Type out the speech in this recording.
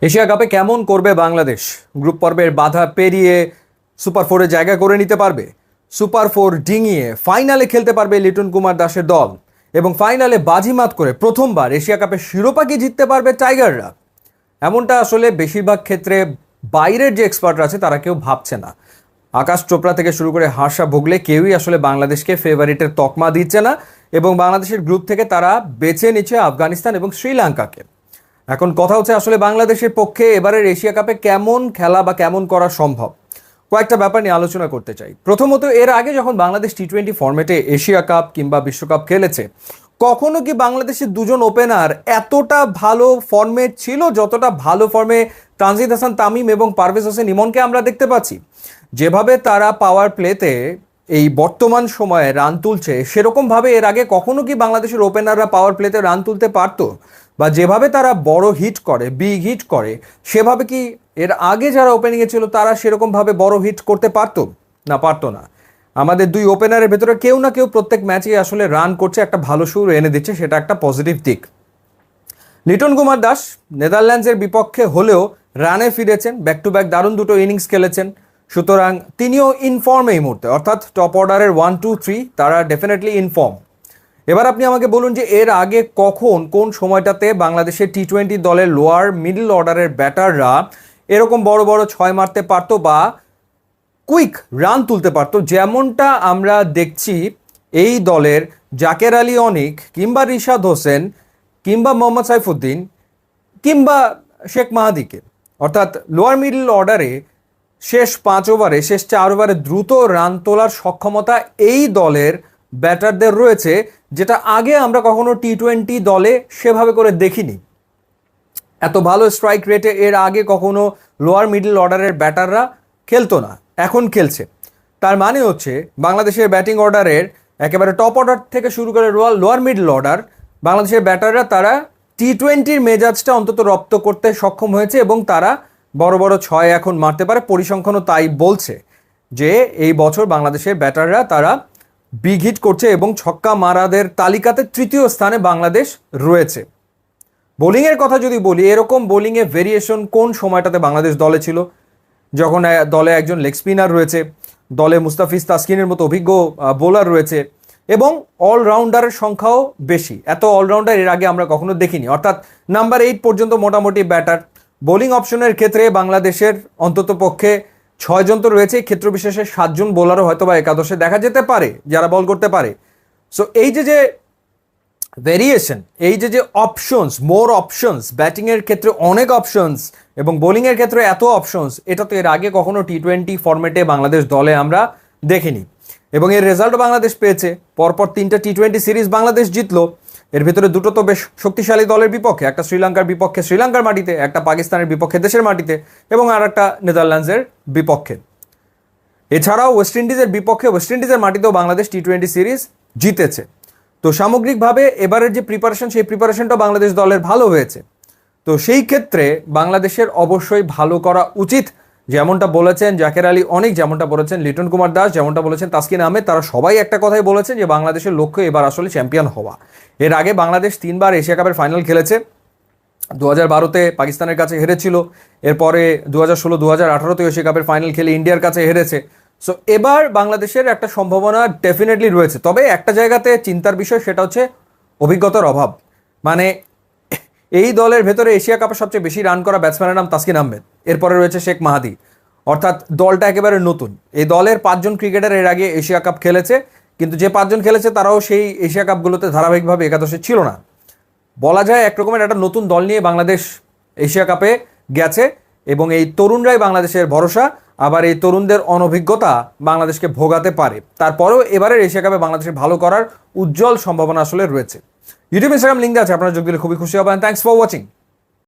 Asia কাপে কেমন করবে বাংলাদেশ? গ্রুপ পর্বের বাধা পেরিয়ে সুপার ফোরে জায়গা করে নিতে পারবে? সুপার ফোর ডিঙিয়ে ফাইনালে খেলতে পারবে লিটন কুমার দাসের দল? এবং ফাইনালে বাজিমাত করে প্রথমবার এশিয়া কাপের শিরোপা কি জিততে পারবে টাইগাররা? এমনটা আসলে বেশিরভাগ ক্ষেত্রে বাইরের যে এক্সপার্টরা আছে তারা কেউ ভাবছে না। আকাশ চোপড়া থেকে শুরু করে হার্ষা ভোগলে কেউই আসলে বাংলাদেশকে ফেভারিটের তকমা দিচ্ছে না, এবং বাংলাদেশের গ্রুপ থেকে তারা বেছে নিচ্ছে আফগানিস্তান এবং শ্রীলঙ্কাকে। এখন কথা হচ্ছে আসলে বাংলাদেশের পক্ষে এবারের এশিয়া কাপে কেমন খেলা বা কেমন করা সম্ভব। কয়েকটা ব্যাপার নিয়ে আলোচনা করতে চাই। প্রথমত, এর আগে যখন বাংলাদেশ টি-20 ফরম্যাটে এশিয়া কাপ কিংবা বিশ্বকাপ খেলেছে, কখনো কি বাংলাদেশের দুজন ওপেনার এতটা ভালো ফর্মে ছিল যতটা ভালো ফর্মে তানজিদ হাসান তামিম এবং পারভেজ হোসেন ইমনকে আমরা দেখতে পাচ্ছি? যেভাবে তারা পাওয়ার প্লেতে এই বর্তমান সময়ে রান তুলছে, সেরকমভাবে এর আগে কখনো কি বাংলাদেশের ওপেনাররা পাওয়ার প্লেতে রান তুলতে পারতো? বা যেভাবে তারা বড় হিট করে, বিগ হিট করে, সেভাবে কি এর আগে যারা ওপেনিংয়ে ছিল তারা সেরকমভাবে বড় হিট করতে পারতো? না, পারতো না। আমাদের দুই ওপেনারের ভেতরে কেউ না কেউ প্রত্যেক ম্যাচে আসলে রান করছে, একটা ভালো সুর এনে দিচ্ছে, সেটা একটা পজিটিভ দিক। লিটন কুমার দাস নেদারল্যান্ডসের বিপক্ষে হলেও রানে ফিরেছেন, ব্যাক টু ব্যাক দারুণ দুটো ইনিংস খেলেছেন, সুতরাং তিনিও ইনফর্ম এই মুহূর্তে, অর্থাৎ টপ অর্ডারের 1-2-3 তারা ডেফিনেটলি ইনফর্ম। এবার আপনি আমাকে বলুন যে এর আগে কখন কোন সময়টাতে বাংলাদেশের টি-20 দলের লোয়ার মিডল অর্ডারের ব্যাটাররা এরকম বড় বড় ছয় মারতে পারতো বা কুইক রান তুলতে পারতো, যেমনটা আমরা দেখছি এই দলের জাকের আলী অনিক কিংবা রিশাদ হোসেন কিংবা মোহাম্মদ সাইফুদ্দিন কিংবা শেখ মাহাদিকে। অর্থাৎ লোয়ার মিডল অর্ডারে শেষ 5 ওভারে, শেষ 4 ওভারে দ্রুত রান তোলার সক্ষমতা এই দলের ব্যাটারদের রয়েছে, যেটা আগে আমরা কখনো টি-20 দলে সেভাবে করে দেখিনি। এত ভালো স্ট্রাইক রেটে এর আগে কখনো লোয়ার মিডল অর্ডারের ব্যাটাররা খেলতো না, এখন খেলছে। তার মানে হচ্ছে বাংলাদেশের ব্যাটিং অর্ডারের একেবারে টপ অর্ডার থেকে শুরু করে লোয়ার মিডল অর্ডার, বাংলাদেশের ব্যাটাররা তারা টি-20 মেজাজটা অন্তত রপ্ত করতে সক্ষম হয়েছে, এবং তারা বড় বড় ছয় এখন মারতে পারে। পরিসংখ্যানও তাই বলছে যে এই বছর বাংলাদেশের ব্যাটাররা তারা বিগ হিট করছে, এবং ছক্কা মারাদের তালিকাতে তৃতীয় স্থানে বাংলাদেশ রয়েছে। বোলিংয়ের কথা যদি বলি, এরকম বোলিংয়ে ভেরিয়েশন কোন সময়টাতে বাংলাদেশ দলে ছিল? যখন দলে একজন লেগ স্পিনার রয়েছে, দলে মুস্তাফিজ তাসকিনের মতো অভিজ্ঞ বোলার রয়েছে, এবং অলরাউন্ডারের সংখ্যাও বেশি। এত অলরাউন্ডার এর আগে আমরা কখনো দেখিনি। অর্থাৎ নাম্বার 8 পর্যন্ত মোটামুটি ব্যাটার। বোলিং অপশনের ক্ষেত্রে বাংলাদেশের অন্তত পক্ষে 6 জন তো রয়েছে, ক্ষেত্র বিশেষে 7 জন বোলারও হয়তো বা একাদশে দেখা যেতে পারে যারা বল করতে পারে। সো এই যে ভেরিয়েশন, এই যে অপশনস, মোর অপশনস, ব্যাটিংয়ের ক্ষেত্রে অনেক অপশনস এবং বোলিংয়ের ক্ষেত্রে এত অপশনস, এটা তো এর আগে কখনো টি-20 ফরম্যাটে বাংলাদেশ দলে আমরা দেখিনি। এবং এর রেজাল্টও বাংলাদেশ পেয়েছে। পরপর 3টা টি-20 সিরিজ বাংলাদেশ জিতলো। এর ভিতরে দুটো তো বেশ শক্তিশালী দলের বিপক্ষে, একটা শ্রীলঙ্কার বিপক্ষে শ্রীলঙ্কার মাটিতে, একটা পাকিস্তানের বিপক্ষে দেশের মাটিতে, এবং আর একটা নেদারল্যান্ডসের বিপক্ষে। এছাড়াও ওয়েস্ট ইন্ডিজের বিপক্ষে ওয়েস্ট ইন্ডিজের মাটিতেও বাংলাদেশ টি-20 সিরিজ জিতেছে। তো সামগ্রিকভাবে এবারের যে প্রিপারেশন, সেই প্রিপারেশনটা বাংলাদেশ দলের ভালো হয়েছে। তো সেই ক্ষেত্রে বাংলাদেশের অবশ্যই ভালো করা উচিত। যেমনটা বলেছেন জাকের আলী অনিক, যেমনটা বলেছেন লিটন কুমার দাস, যেমনটা বলেছেন তাসকিন আহমেদ, তারা সবাই একটা কথাই বলেছেন যে বাংলাদেশের লক্ষ্য এবার আসলে চ্যাম্পিয়ন হওয়া। এর আগে বাংলাদেশ 3বার এশিয়া কাপের ফাইনাল খেলেছে। 2012তে পাকিস্তানের কাছে হেরেছিল, এরপরে 2016, 2018তেও এশিয়া কাপের ফাইনাল খেলে ইন্ডিয়ার কাছে হেরেছে। সো এবার বাংলাদেশের একটা সম্ভাবনা ডেফিনেটলি রয়েছে। তবে একটা জায়গাতে চিন্তার বিষয়, সেটা হচ্ছে অভিজ্ঞতার অভাব। মানে এই দলের ভেতরে এশিয়া কাপে সবচেয়ে বেশি রান করা ব্যাটসম্যানের নাম তাসকিন আহমেদ, এরপরে রয়েছে শেখ মাহাদি। অর্থাৎ দলটা একেবারে নতুন। এই দলের 5 জন ক্রিকেটার এর আগে এশিয়া কাপ খেলেছে, কিন্তু যে 5 জন খেলেছে তারাও সেই এশিয়া কাপগুলোতে ধারাবাহিকভাবে একাদশে ছিল না। বলা যায় একরকমের একটা নতুন দল নিয়ে বাংলাদেশ এশিয়া কাপে গেছে, এবং এই তরুণরাই বাংলাদেশের ভরসা। আবার এই তরুণদের অনভিজ্ঞতা বাংলাদেশকে ভোগাতে পারে। তারপরেও এবারের এশিয়া কাপে বাংলাদেশের ভালো করার উজ্জ্বল সম্ভাবনা আসলে রয়েছে। ইউটিউব, ইনস্টাগ্রাম লিঙ্ক আছে, আপনারা যোগ দিলে খুবই খুশি হবেন। Thanks for watching.